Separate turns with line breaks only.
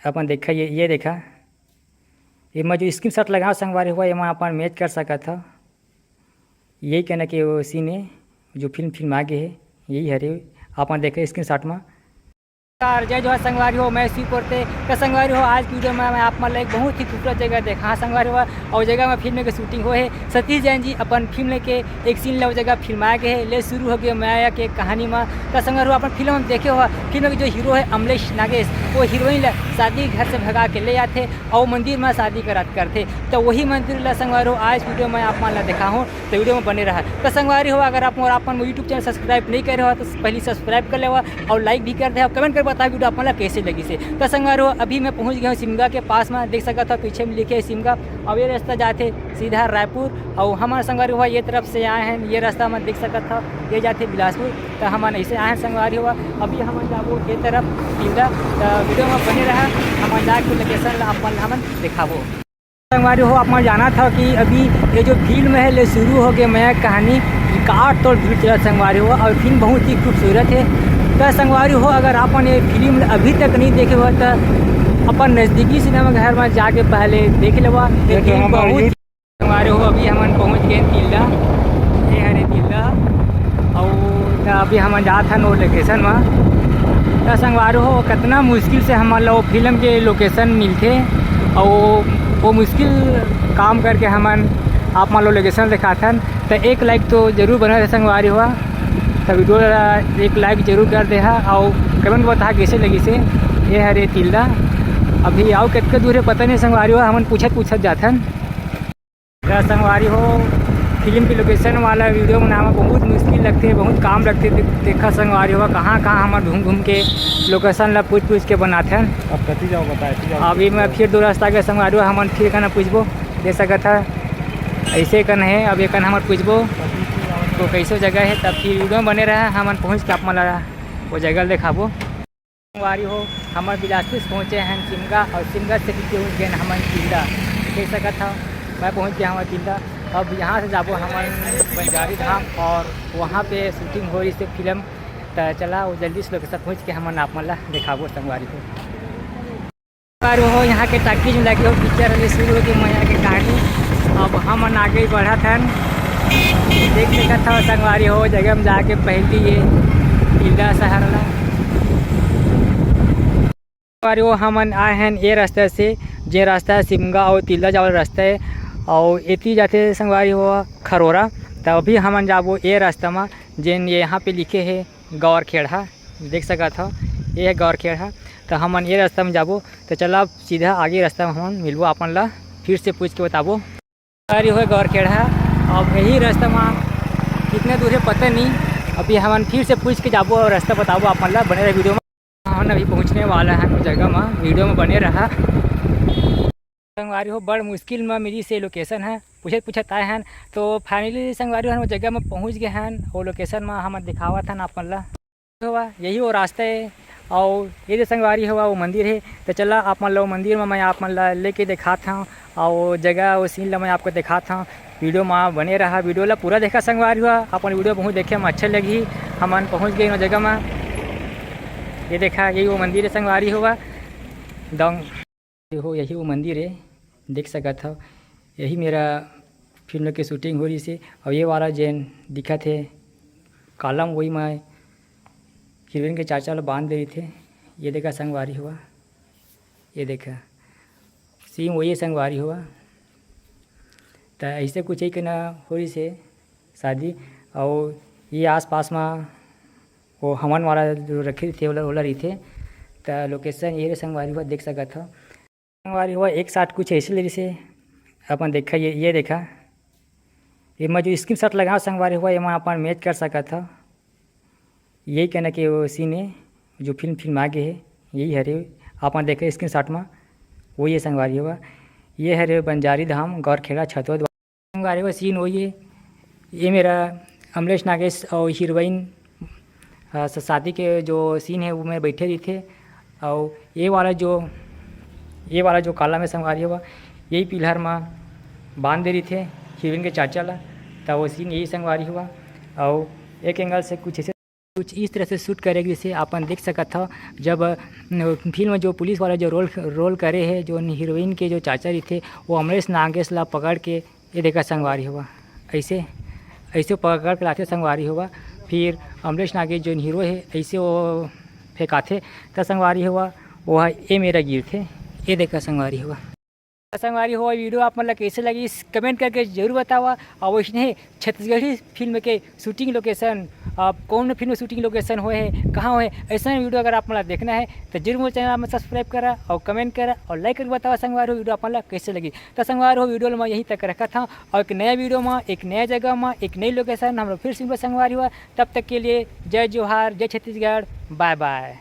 अपन देखा ये देखा ये मैं जो स्क्रीन शॉट लगा संगवारी हुआ ये मैं अपन मैच कर सका था। यही कहना कि वो सीन है जो फिल्म आगे है यही हरे अपन देखे स्क्रीन शॉट में। जय जोहार संगवारी हो, मैं शिव करते का संगवारी हो। आज की वीडियो में मैं आप मतलब एक बहुत ही खूबसूरत जगह देखा। हाँ संगवारी हुआ और जगह में फिल्म के शूटिंग हो है। सतीश जैन जी अपन फिल्म लेके एक सीन ले जगह फिल्माया गए है। ले शुरू हो गया माया के कहानी में का संगवारी हुआ अपन फिल्म में देखे हुआ। फिल्म के जो हीरो है अमलेश नागेश वो हीरोइन शादी घर से भगा के ले आते और मंदिर में शादी करते। तो वही मंदिर ला संगवारी हो आज वीडियो में आप मान ला देखा हूँ तो वीडियो में बने रहा। तो संगवारी हो अगर आप अपन यूट्यूब चैनल सब्सक्राइब नहीं करे हो तो पहले सब्सक्राइब कर ले और लाइक भी कर दे और कमेंट कर बता वीडियो अपन कैसे लगी से। तो संगवारी हो अभी मैं पहुंच गया हूँ सिमगा के पास में, देख सका था पीछे में लिखे है सिमगा और ये रास्ता जाते सीधा रायपुर और हमारे संगवारी हुआ ये तरफ से आए हैं। ये रास्ता में देख सका था ये जाते बिलासपुर। तो हम ऐसे आए हैं संगवारी हुआ अभी हम जाबो ये तरफ सीधा। तो वीडियो में बने रहा हम जाके लोकेशन अपन हम दिखाबो। संगवारी हो आप जाना था कि अभी ये जो फिल्म है ले शुरू हो गया मैं कहानी काट तोड़ भीड़ चला संगवारी हुआ और फिल्म बहुत ही खूबसूरत है। तो संगवारी हो अगर अपन ये फिल्म अभी तक नहीं देखे हुआ तो अपन नज़दीकी सिनेमा घर में जाके पहले देख लेवा। बहुत संगवारी हो अभी हम पहुंच गए तिल्ला, ये हरे तिल्ला और अभी हम जात हन वो लोकेशन में। तो संगवारी हो कितना मुश्किल से हम लोग फिल्म के लोकेशन मिलते और वो मुश्किल काम करके हमन आप मान लो लोकेशन दिखाते हैं। तो एक लाइक तो ज़रूर बना रहे संगवारी हुआ। तो वीडियो एक लाइक जरूर कर दे और कमेंट बता कैसे लगी से। ये हरे तिल्ला अभी आओ कितने दूर है पता नहीं संगवारी हो हम पूछत जाते हैं। तो संगवारी हो फिल्म की लोकेशन वाला वीडियो बनाना बहुत मुश्किल लगते है, बहुत काम लगते देखा संगवारी हुआ कहाँ हम घूम के लोकेशन ला पूछ के बनाते हैं।
अब कती जाओ बताए
अभी मैं फिर दो रास्ता के संगवारी हुआ हम फिर कहना पूछबो दे सका था ऐसे कन है। अब ये कन हम पूछबो तो कैसे जगह है तब फिर वीडियो में बने रहा हम पहुँच के आप मला वो जगह दिखाबो। संगवारी हो हम बिलासपुर पहुँचे हैं सिमगा और सिमगा से पहुँच गए हम तिल्ला। देख सका था मैं पहुँच गया हमारे तिल्ला। अब यहाँ से जाबो हमारे बंजारी धाम और वहाँ पे शूटिंग हो रही से फिल्म। तो चला वो जल्दी से लोकेशन पहुँच के हम आप मला दिखाबो संगवारी को। संगवारी हो यहाँ के टाकीज में लगे हो पिक्चर शुरू होगी मैया की कहानी। अब हम आगे बढ़ा था देख देखा था संगवारी हो जगह में जाके पहली ये तिल्ला शहर ला। संगवारी हो हम आए हैं ये रास्ते से जे रास्ता है सिमगा और तिल्ला जाओ रास्ता है और इतनी जाते संगवारी हो खरोरा। तो अभी हम जाबो ये रास्ता में जिन ये यहाँ पे लिखे है गौर खेड़ा देख सका था ये है गौर खेड़ा। तो हम ये रास्ता में जाबो। तो चला सीधा आगे रास्ता में हम मिलबो अपन ला फिर से पूछ के बताबो। संगवारी हो गौर खेड़ा अब यही रास्ता में कितने दूर है पता नहीं। अभी हम फिर से पूछ के जाबो और रास्ता बताबो अपन ला बने रहे वीडियो में। हम अभी पहुँचने वाला है उस जगह में वीडियो में बने रहा। संगवारी हो बड़ मुश्किल में मेरी से लोकेशन है पूछत आए हैं। तो फाइनली संगवारी हो जगह में पहुँच गए हैं वो लोकेशन में हम दिखावा था ना अपन ला हुआ यही वो रास्ता है और ये जो संगवारी हुआ वो मंदिर है। तो चला आप मान लो मंदिर में मैं आप मान ला लेके दिखाता हूँ और वो जगह वो सीन ला मैं आपको दिखाता हूँ। वीडियो में बने रहा वीडियो ला पूरा देखा संगवारी हुआ अपन वीडियो बहुत देखे में अच्छे लगी। हम पहुँच गए जगह में ये देखा यही वो मंदिर है संगवारी हुआ दंग हो यही वो मंदिर है देख सका था। यही मेरा फिल्म की शूटिंग हो रही से और ये वाला जैन दिखा थे कालम वही मैं हीरोइन के चाचा लोग बांध दे रहे थे। ये देखा संगवारी हुआ ये देखा सीन वही संगवारी हुआ। तो ऐसे कुछ ही ना हो रही से शादी और ये आसपास में वो हमन वाला जो रखे थे ओला रही थे। तो लोकेशन ये संगवारी हुआ देख सका था। संगवारी हुआ एक साथ कुछ ऐसे ले से अपन देखा ये देखा ये मैं जो स्क्रीन शॉट लगा संगवारी हुआ ये मैं अपन मैच कर सका था। यही कहना कि वो सीन है जो फिल्म आगे है यही हरे अपन देखे स्क्रीन शॉट में वो ये संगवारी हुआ। ये हरे बंजारी धाम गौर खेड़ा छतवा संगवारी हुआ सीन वही है। ये मेरा अमलेश नागेश और हीरोइन शादी के जो सीन है वो मैं बैठे रही थे और ये वाला जो काला में संगवारी हुआ यही पिलर में बांध दे रही थे हीरोइन के चाचा ला। तो वो सीन यही संगवारी हुआ और एक एंगल से कुछ ऐसे कुछ इस तरह से शूट करेगी जिसे अपन देख सकत था जब फिल्म में जो पुलिस वाला जो रोल करे है जो हीरोइन के जो चाचा जी थे वो अमरीश नागेश ला पकड़ के ये देखा संगवारी हुआ ऐसे ऐसे पकड़ के लाते संगवारी हुआ। फिर अमरीश नागेश जो हीरो है ऐसे वो फेंकाथे तो संगवारी हुआ वो ये मेरा गिर थे ये देखा संगवारी हुआ। संगवारी हो वीडियो आप मतलब कैसे लगी कमेंट करके जरूर बतावा। और वैसे छत्तीसगढ़ी फिल्म के शूटिंग लोकेशन कौन फिल्म शूटिंग लोकेशन हुए है कहाँ हुए ऐसा वीडियो अगर आप मतलब देखना है तो जरूर मेरे चैनल में सब्सक्राइब करा और कमेंट करा और लाइक करके बतावा संगवार हो वीडियो आप मतलब कैसे लगी। तो संगवार हो वीडियो में यहीं तक रखा था और एक नया वीडियो में एक नया जगह में एक नई लोकेशन हम लोग फिर से संगवारी हुआ। तब तक के लिए जय जोहार जय छत्तीसगढ़ बाय बाय।